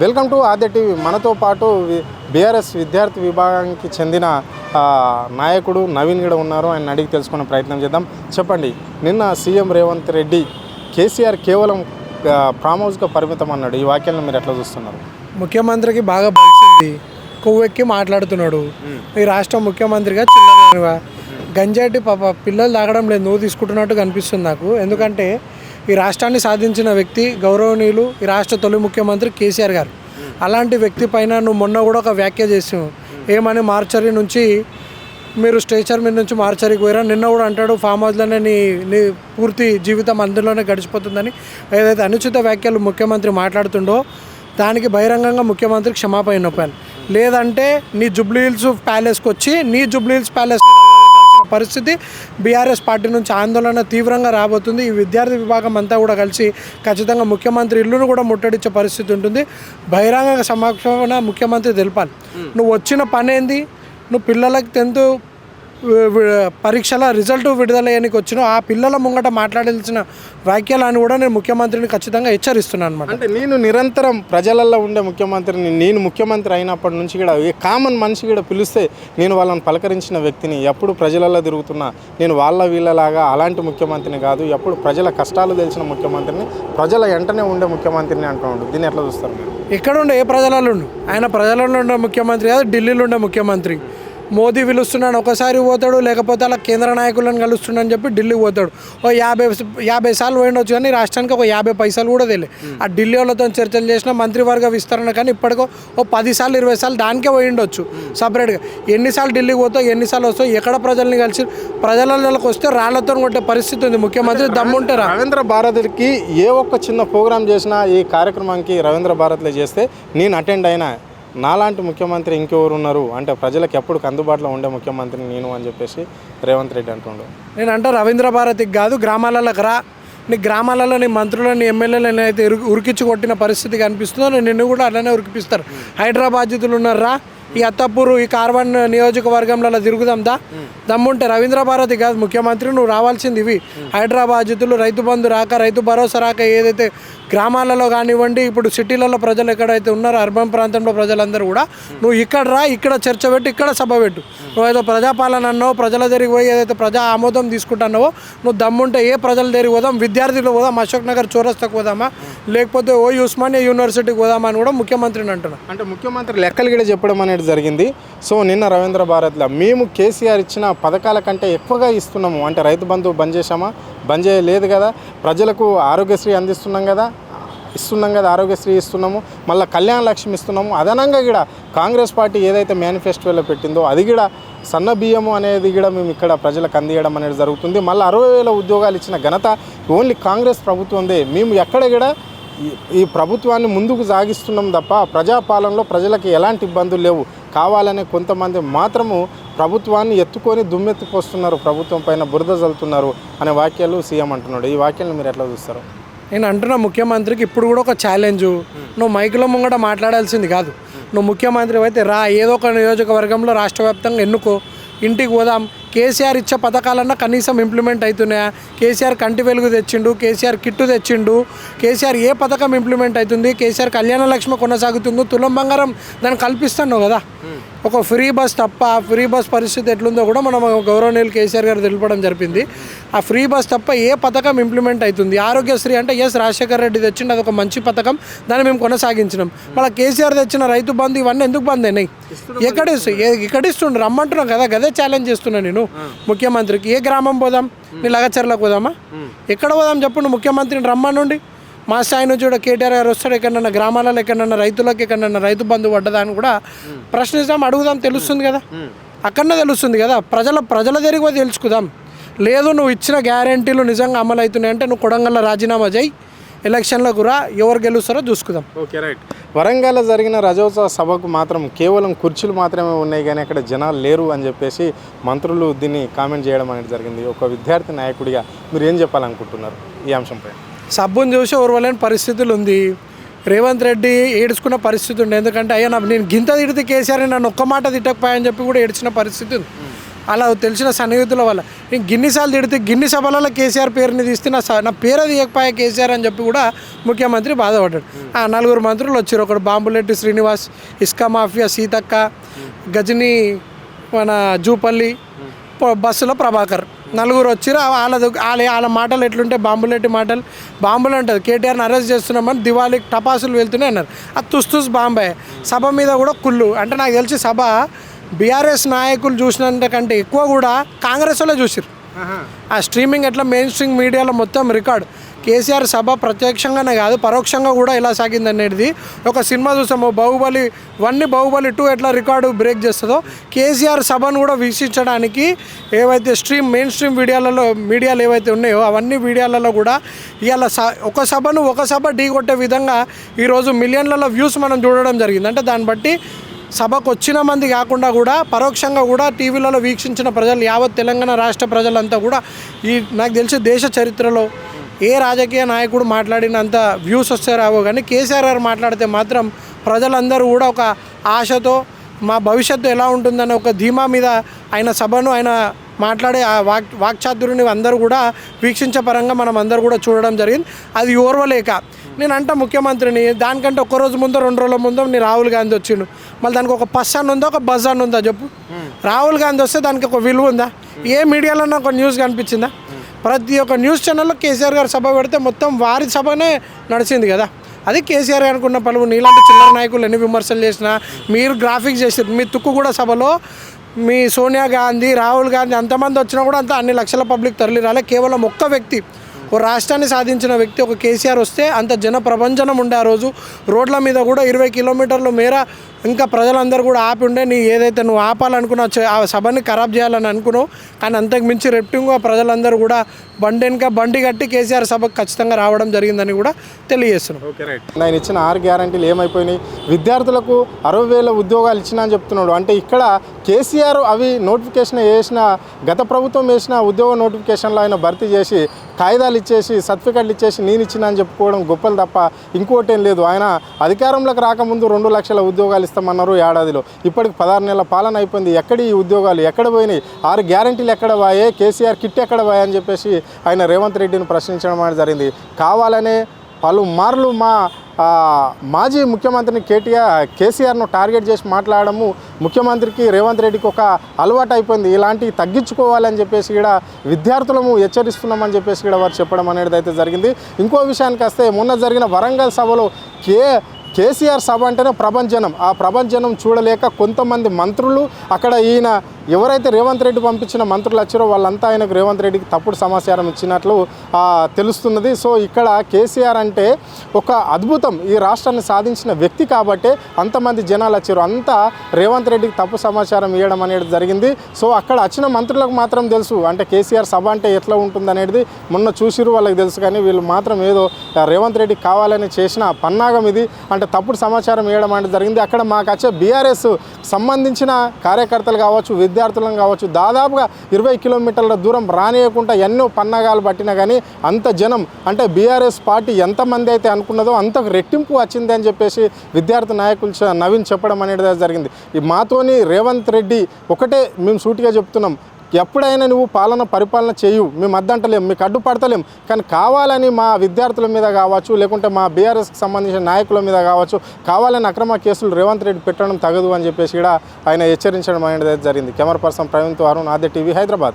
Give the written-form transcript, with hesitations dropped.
Welcome to Aadya TV. మనతో పాటు BRS విద్యార్థి విభాగానికి చెందిన నాయకుడు నవీన్ కూడా ఉన్నారు. ఆయన అడిగి తెలుసుకునే ప్రయత్నం చేద్దాం. చెప్పండి, నిన్న సీఎం రేవంత్ రెడ్డి కేసీఆర్ కేవలం ఫామ్ హౌస్గా పరిమితం అన్నాడు. ఈ వాక్యాలను మీరు ఎట్లా చూస్తున్నారు? ముఖ్యమంత్రికి బాగా బలిసింది, కొవ్వెక్కి మాట్లాడుతున్నాడు. ఈ రాష్ట్ర ముఖ్యమంత్రిగా చిల్లరగా గంజాటి పిల్లలు తాగడం లేదు, నువ్వు తీసుకుంటున్నట్టు కనిపిస్తుంది నాకు. ఎందుకంటే ఈ రాష్ట్రాన్ని సాధించిన వ్యక్తి గౌరవనీయులు ఈ రాష్ట్ర తొలి ముఖ్యమంత్రి కేసీఆర్ గారు. అలాంటి వ్యక్తి పైన నువ్వు మొన్న కూడా ఒక వ్యాఖ్య చేసావు. ఏమని మార్చరీ నుంచి మీరు స్టేచర్ మీద నుంచి మార్చరీకి పోయారా, నిన్న కూడా అంటాడు ఫామ్ హౌస్లోనే నీ పూర్తి జీవితం అందులోనే గడిచిపోతుందని. ఏదైతే అనుచిత వ్యాఖ్యలు ముఖ్యమంత్రి మాట్లాడుతుండో దానికి బహిరంగంగా ముఖ్యమంత్రి క్షమాపణ నొప్పాను. లేదంటే నీ జూబ్లీహిల్స్ ప్యాలెస్కి వచ్చి నీ జూబ్లీహిల్స్ ప్యాలెస్ పరిస్థితి బీఆర్ఎస్ పార్టీ నుంచి ఆందోళన తీవ్రంగా రాబోతుంది. ఈ విద్యార్థి విభాగం అంతా కూడా కలిసి ఖచ్చితంగా ముఖ్యమంత్రి ఇల్లును కూడా ముట్టడించే పరిస్థితి ఉంటుంది. బహిరంగ సమక్షంలో ముఖ్యమంత్రి తెలపాలి, నువ్వు వచ్చిన పని ఏంది, నువ్వు పిల్లలకి 10th పరీక్షల రిజల్ట్ విడుదలయ్యడానికి వచ్చినావు, ఆ పిల్లల ముంగట మాట్లాడాల్సిన వ్యాఖ్యలను కూడా నేను ముఖ్యమంత్రిని ఖచ్చితంగా హెచ్చరిస్తున్నాను అనమాట. అంటే నేను నిరంతరం ప్రజలలో ఉండే ముఖ్యమంత్రిని, నేను ముఖ్యమంత్రి అయినప్పటి నుంచి కూడా ఏ కామన్ మనిషి కూడా పిలిస్తే నేను వాళ్ళని పలకరించిన వ్యక్తిని, ఎప్పుడు ప్రజలలో తిరుగుతున్నా, నేను వాళ్ళ వీళ్ళలాగా అలాంటి ముఖ్యమంత్రిని కాదు, ఎప్పుడు ప్రజల కష్టాలు తెలిసిన ముఖ్యమంత్రిని, ప్రజల వెంటనే ఉండే ముఖ్యమంత్రిని అంటున్నాడు. దీన్ని ఎట్లా చూస్తారు మీరు? ఎక్కడుండే ఏ ప్రజలలో ఉండు, ఆయన ప్రజలలో ఉండే ముఖ్యమంత్రి కాదు, ఢిల్లీలో ఉండే ముఖ్యమంత్రి. మోదీ పిలుస్తున్నాడు ఒకసారి పోతాడు, లేకపోతే అలా కేంద్ర నాయకులను కలుస్తున్నాడని చెప్పి ఢిల్లీకి పోతాడు. ఓ 50 సార్లు పోయిండొచ్చు, కానీ రాష్ట్రానికి ఒక 50 పైసలు కూడా తెలియదు. ఆ ఢిల్లీ వాళ్ళతో చర్చలు చేసిన మంత్రివర్గ విస్తరణ కానీ ఇప్పటికో ఓ 10 సార్లు 20 సార్లు దానికే పోయిండొచ్చు సపరేట్గా. ఎన్నిసార్లు ఢిల్లీకి పోతావు, ఎన్నిసార్లు వస్తావు, ఎక్కడ ప్రజల్ని కలిసి ప్రజలకి వస్తే రాళ్లతో కొట్టే పరిస్థితి ఉంది. ముఖ్యమంత్రి దమ్ముంటారా? రవీంద్ర భారతికి ఏ ఒక్క చిన్న ప్రోగ్రామ్ చేసినా, ఈ కార్యక్రమానికి రవీంద్ర భారతిలో చేస్తే నేను అటెండ్ అయినా, నాలాంటి ముఖ్యమంత్రి ఇంకెవరు ఉన్నారు అంటే ప్రజలకు ఎప్పుడు అందుబాటులో ఉండే ముఖ్యమంత్రి నేను అని చెప్పేసి రేవంత్ రెడ్డి అంటుండు. నేను అంటే రవీంద్ర భారతికి కాదు, గ్రామాలకు రా, నీ గ్రామాలలో నీ మంత్రులని ఎమ్మెల్యేలను అయితే ఉరికించి కొట్టిన పరిస్థితి కనిపిస్తుందో నిన్ను కూడా అలానే ఉరికిపిస్తారు. హైదరాబాద్ బాధ్యతలు ఉన్నారా, ఈ అత్తపూరు ఈ కార్బన్ నియోజకవర్గంలో తిరుగుదాం దమ్ముంటే రవీంద్ర భారతి కాదు ముఖ్యమంత్రి, నువ్వు రావాల్సింది ఇవి. హైదరాబాద్ బాధ్యతలు, రైతు బంధు రాక, రైతు భరోసా రాక, ఏదైతే గ్రామాలలో కానివ్వండి, ఇప్పుడు సిటీలలో ప్రజలు ఎక్కడైతే ఉన్నారో అర్బన్ ప్రాంతంలో ప్రజలందరూ కూడా నువ్వు ఇక్కడ రా, ఇక్కడ చర్చ పెట్టు, ఇక్కడ సభ పెట్టు. నువ్వు ఏదో ప్రజాపాలన అన్నావు, ప్రజల దగ్గరికి పోయి ఏదైతే ప్రజా ఆమోదం తీసుకుంటున్నావో, నువ్వు దమ్ముంటే ఏ ప్రజల దగ్గరికి పోదాం, విద్యార్థులు పోదాం, అశోక్ నగర్ చౌరస్తాకు పోదామా, లేకపోతే ఉస్మానియా యూనివర్సిటీకి పోదామా అని కూడా ముఖ్యమంత్రిని అంటున్నాను. అంటే ముఖ్యమంత్రి లెక్కలు కూడా చెప్పడం అనేది జరిగింది. సో నిన్న రవీంద్ర భారత్లో మేము కేసీఆర్ ఇచ్చిన పథకాల కంటే ఎక్కువగా ఇస్తున్నాము. అంటే రైతు బంధువు బంద్ చేశామా? బంద్ చేయలేదు కదా. ప్రజలకు ఆరోగ్యశ్రీ ఇస్తున్నాం కదా, ఆరోగ్యశ్రీ ఇస్తున్నాము, మళ్ళీ కళ్యాణ లక్ష్మి ఇస్తున్నాము. అదనంగా కూడా కాంగ్రెస్ పార్టీ ఏదైతే మేనిఫెస్టోలో పెట్టిందో అది కూడా సన్న బియ్యము అనేది కూడా మేము ఇక్కడ ప్రజలకు అందియడం అనేది జరుగుతుంది. మళ్ళీ 60,000 ఉద్యోగాలు ఇచ్చిన ఘనత ఓన్లీ కాంగ్రెస్ ప్రభుత్వందే. మేము ఎక్కడ కూడా ఈ ప్రభుత్వాన్ని ముందుకు సాగిస్తున్నాం తప్ప ప్రజాపాలనలో ప్రజలకు ఎలాంటి ఇబ్బందులు లేవు. కావాలనే కొంతమంది మాత్రము ప్రభుత్వాన్ని ఎత్తుకొని దుమ్మెత్తిపోస్తున్నారు, ప్రభుత్వం పైన బురద జల్లుతున్నారు అనే వాక్యాలు సీఎం అంటున్నాడు. ఈ వాక్యాలను మీరు ఎట్లా చూస్తారు? నేను అంటున్నా ముఖ్యమంత్రికి ఇప్పుడు కూడా ఒక ఛాలెంజు, నువ్వు మైకులో ముంగట మాట్లాడాల్సింది కాదు. నువ్వు ముఖ్యమంత్రి అయితే రా, ఏదో ఒక నియోజకవర్గంలో రాష్ట్ర వ్యాప్తంగా ఎన్నుకో, ఇంటికి పోదాం. కేసీఆర్ ఇచ్చే పథకాలన్నా కనీసం ఇంప్లిమెంట్ అవుతున్నాయా? కేసీఆర్ కంటి వెలుగు తెచ్చిండు, కేసీఆర్ కిట్టు తెచ్చిండు, కేసీఆర్ ఏ పథకం ఇంప్లిమెంట్ అవుతుంది, కేసీఆర్ కళ్యాణ లక్ష్మి కొనసాగుతుందో, తులం బంగారం దాన్ని కల్పిస్తున్నావు కదా. ఒక ఫ్రీ బస్ తప్ప, ఫ్రీ బస్ పరిస్థితి ఎట్లుందో కూడా మనం గౌరవనీయులు కేసీఆర్ గారు తెలిపడం జరిపింది. ఆ ఫ్రీ బస్ తప్ప ఏ పథకం ఇంప్లిమెంట్ అవుతుంది? ఆరోగ్యశ్రీ అంటే రాజశేఖర్ రెడ్డి తెచ్చిండు, అదొక మంచి పథకం, దాన్ని మేము కొనసాగించినాం. మళ్ళీ కేసీఆర్ తెచ్చిన రైతు బంధు ఇవన్నీ ఎందుకు బంద్ అయినాయి? ఇక్కడ ఇస్తుండ్రు, రమ్మంటున్నాం కదా. గదే ఛాలెంజ్ చేస్తున్నాను నేను ముఖ్యమంత్రికి. ఏ గ్రామం పోదాం? నీ లగచర్లకు పోదామా? ఎక్కడ పోదాం చెప్పు? నువ్వు ముఖ్యమంత్రిని రమ్మనుండి మా స్థాయి నుంచి కూడా కేటీఆర్ గారు వస్తాడు, ఎక్కడన్నా గ్రామాలలో ఎక్కడన్నా రైతులకు ఎక్కడన్నా రైతు బంధు పడ్డదాన్ని కూడా ప్రశ్నిస్తాం, అడుగుదాం, తెలుస్తుంది కదా. అక్కడనే తెలుస్తుంది కదా, ప్రజల దగ్గరికి పోయి తెలుసుకుందాం. లేదు నువ్వు ఇచ్చిన గ్యారెంటీలు నిజంగా అమలు అవుతున్నాయంటే నువ్వు కొడంగల్లో రాజీనామా చేయి, ఎలక్షన్లకు రా, ఎవరు గెలుస్తారో చూసుకుందాం. Okay, right. వరంగల్లో జరిగిన రజోత్సవ సభకు మాత్రం కేవలం కుర్చీలు మాత్రమే ఉన్నాయి, కానీ అక్కడ జనాలు లేరు అని చెప్పేసి మంత్రులు దీన్ని కామెంట్ చేయడం అనేది జరిగింది. ఒక విద్యార్థి నాయకుడిగా మీరు ఏం చెప్పాలనుకుంటున్నారు ఈ అంశంపై? సబ్బుని చూసి ఓర్వలేని పరిస్థితులు ఉంది. రేవంత్ రెడ్డి ఏడ్చుకున్న పరిస్థితి ఉంది. ఎందుకంటే అయ్యా నేను గింత తిడితే కేసీఆర్ నన్ను ఒక్క మాట తిట్టకపోయాయని చెప్పి కూడా ఏడ్చిన పరిస్థితి ఉంది. అలా తెలిసిన సన్నిహితుల వల్ల నేను గిన్నిసార్లు తిడితే గిన్ని సభలలో కేసీఆర్ పేరుని తీస్తే నా పేరు అది ఏకపాయ కేసీఆర్ అని చెప్పి కూడా ముఖ్యమంత్రి బాధపడ్డాడు. 4 మంత్రులు వచ్చారు. ఒకడు బాంబులెట్టి శ్రీనివాస్, ఇస్కా మాఫియా సీతక్క, గజనీ మన జూపల్లి, బస్సులో ప్రభాకర్, 4 వచ్చిరు. వాళ్ళ మాటలు ఎట్లుంటే బాంబులెట్టి మాటలు బాంబులు ఉంటుంది. కేటీఆర్ని అరెస్ట్ చేస్తున్నామని దివాళీ టపాసులు వెళ్తూనే అన్నారు. అది తుస్ బాంబే. సభ మీద కూడా కుళ్ళు. అంటే నాకు తెలిసి సభ బీఆర్ఎస్ నాయకులు చూసినంత కంటే ఎక్కువ కూడా కాంగ్రెస్ వాళ్ళే చూసిరు. ఆ స్ట్రీమింగ్ ఎట్లా మెయిన్ స్ట్రీమ్ మీడియాలో మొత్తం రికార్డు. కేసీఆర్ సభ ప్రత్యక్షంగానే కాదు పరోక్షంగా కూడా ఎలా సాగింది అనేది ఒక సినిమా చూసాము. బాహుబలి 1 బాహుబలి 2 ఎట్లా రికార్డు బ్రేక్ చేస్తుందో కేసీఆర్ సభను కూడా వీక్షించడానికి ఏవైతే మెయిన్ స్ట్రీమ్ మీడియాలు ఏవైతే ఉన్నాయో అవన్నీ మీడియాలలో కూడా ఇవాళ ఒక సభ ఢీ కొట్టే విధంగా ఈరోజు మిలియన్లలో వ్యూస్ మనం చూడడం జరిగింది. అంటే దాన్ని బట్టి సభకు వచ్చిన మంది కాకుండా కూడా పరోక్షంగా కూడా టీవీలలో వీక్షించిన ప్రజలు యావత్ తెలంగాణ రాష్ట్ర ప్రజలంతా కూడా నాకు తెలిసి దేశ చరిత్రలో ఏ రాజకీయ నాయకుడు మాట్లాడినంత వ్యూస్ వస్తే రావో కానీ కేసీఆర్ గారు మాట్లాడితే మాత్రం ప్రజలందరూ కూడా ఒక ఆశతో మా భవిష్యత్తు ఎలా ఉంటుందనే ఒక ధీమా మీద ఆయన సభను ఆయన మాట్లాడే ఆ వాక్చాతుర్యుని అందరూ కూడా వీక్షించే పరంగా మనం అందరూ కూడా చూడడం జరిగింది. అది ఓర్వలేక నేను అంట ముఖ్యమంత్రిని దానికంటే ఒక్కరోజు ముందో 2 రోజుల ముందో నీ రాహుల్ గాంధీ వచ్చిండు. మళ్ళీ దానికి ఒక పస్సాన్ ఉందా ఒక బజాన్ ఉందా చెప్పు. రాహుల్ గాంధీ వస్తే దానికి ఒక విలువ ఉందా? ఏ మీడియాలో ఒక న్యూస్ కనిపించిందా? ప్రతి ఒక్క న్యూస్ ఛానల్లో కేసీఆర్ గారు సభ పెడితే మొత్తం వారి సభనే నడిచింది కదా. అది కేసీఆర్ అనుకున్న పలువు. నీలాంటి చిల్లర నాయకులు ఎన్ని విమర్శలు చేసినా మీరు గ్రాఫిక్స్ చేసారు. మీ తుక్కుగూడ సభలో మీ సోనియా గాంధీ, రాహుల్ గాంధీ అంతమంది వచ్చినా కూడా అంత అన్ని లక్షల పబ్లిక్ తరలి రాలే. కేవలం ఒక్క వ్యక్తి, ఓ రాష్ట్రాన్ని సాధించిన వ్యక్తి ఒక కేసీఆర్ వస్తే అంత జన ప్రభంజనం ఉండే. ఆ రోజు రోడ్ల మీద కూడా 20 కిలోమీటర్ల మేర ఇంకా ప్రజలందరూ కూడా ఆపి ఉండే. నీ ఏదైతే నువ్వు ఆపాలనుకున్నావు ఆ సభని ఖరాబ్ చేయాలని అనుకున్నావు, కానీ అంతకు మించి రెప్టింగ్గా ప్రజలందరూ కూడా బండి కట్టి కేసీఆర్ సభకు ఖచ్చితంగా రావడం జరిగిందని కూడా తెలియజేస్తున్నాం. Okay, right. ఆయన ఇచ్చిన 6 గ్యారంటీలు ఏమైపోయినాయి? విద్యార్థులకు 60,000 ఉద్యోగాలు ఇచ్చినా అని చెప్తున్నాడు. అంటే ఇక్కడ కేసీఆర్ అవి నోటిఫికేషన్ వేసిన, గత ప్రభుత్వం వేసిన ఉద్యోగ నోటిఫికేషన్లో ఆయన భర్తీ చేసి కాయిదాలు ఇచ్చేసి సర్టిఫికెట్లు ఇచ్చేసి నేను ఇచ్చిన అని చెప్పుకోవడం గొప్పలు తప్ప ఇంకోటి ఏం లేదు. ఆయన అధికారంలోకి రాకముందు 2 లక్షల ఉద్యోగాలు ఇస్తామన్నారు ఏడాదిలో. ఇప్పటికి 16 నెలల పాలన అయిపోయింది. ఎక్కడి ఈ ఉద్యోగాలు ఎక్కడ పోయినాయి? 6 గ్యారంటీలు ఎక్కడ పోయాయి? కేసీఆర్ కిట్ ఎక్కడ పోయాయి అని చెప్పేసి ఆయన రేవంత్ రెడ్డిని ప్రశ్నించడం అనేది జరిగింది. కావాలనే పలుమార్లు మాజీ ముఖ్యమంత్రిని కేసీఆర్ను టార్గెట్ చేసి మాట్లాడము ముఖ్యమంత్రికి రేవంత్ రెడ్డికి ఒక అలవాటు అయిపోయింది. ఇలాంటివి తగ్గించుకోవాలని చెప్పేసి కూడా విద్యార్థులము హెచ్చరిస్తున్నామని చెప్పేసి కూడా వారు చెప్పడం అనేది అయితే జరిగింది. ఇంకో విషయానికి వస్తే మొన్న జరిగిన వరంగల్ సభలో కేసీఆర్ సభ అంటేనే ప్రభంజనం. ఆ ప్రభంజనం చూడలేక కొంతమంది మంత్రులు అక్కడ ఈయన ఎవరైతే రేవంత్ రెడ్డి పంపించిన మంత్రులు వచ్చారో వాళ్ళంతా ఆయనకు రేవంత్ రెడ్డికి తప్పుడు సమాచారం ఇచ్చినట్లు తెలుస్తున్నది. సో ఇక్కడ కేసీఆర్ అంటే ఒక అద్భుతం, ఈ రాష్ట్రాన్ని సాధించిన వ్యక్తి కాబట్టి అంతమంది జనాలు వచ్చారు. అంతా రేవంత్ రెడ్డికి తప్పు సమాచారం ఇవ్వడం అనేది జరిగింది. సో అక్కడ వచ్చిన మంత్రులకు మాత్రం తెలుసు అంటే కేసీఆర్ సభ అంటే ఎట్లా ఉంటుంది అనేది మొన్న చూసిరు, వాళ్ళకి తెలుసు. కానీ వీళ్ళు మాత్రం ఏదో రేవంత్ రెడ్డికి కావాలని చేసిన పన్నాగం ఇది. అంటే తప్పుడు సమాచారం ఇవ్వడం అనేది జరిగింది. అక్కడ మాకు వచ్చే బీఆర్ఎస్ సంబంధించిన కార్యకర్తలు కావచ్చు, విద్యార్థులను కావచ్చు, దాదాపుగా 20 కిలోమీటర్ల దూరం రానియకుండా ఎన్నో పన్నాగాలు పట్టినా కానీ అంత జనం అంటే బీఆర్ఎస్ పార్టీ ఎంతమంది అయితే అనుకున్నదో అంతకు రెట్టింపు వచ్చింది అని చెప్పేసి విద్యార్థి నాయకులు నవీన్ చెప్పడం అనేది జరిగింది. ఈ మాతోని రేవంత్ రెడ్డి ఒకటే మేము సూటిగా చెప్తున్నాం, ఎప్పుడైనా నువ్వు పరిపాలన చేయు, మేము అద్దంటలేం, మీకు అడ్డుపడతలేం, కానీ కావాలని మా విద్యార్థుల మీద కావచ్చు లేకుంటే మా బీఆర్ఎస్కి సంబంధించిన నాయకుల మీద కావచ్చు కావాలని అక్రమ కేసులు రేవంత్ రెడ్డి పెట్టడం తగదు అని చెప్పేసి కూడా ఆయన హెచ్చరించడం అనేది జరిగింది. కెమెరా పర్సన్ ప్రవీణ్తో అరుణ్, ఆద్య టీవీ, హైదరాబాద్.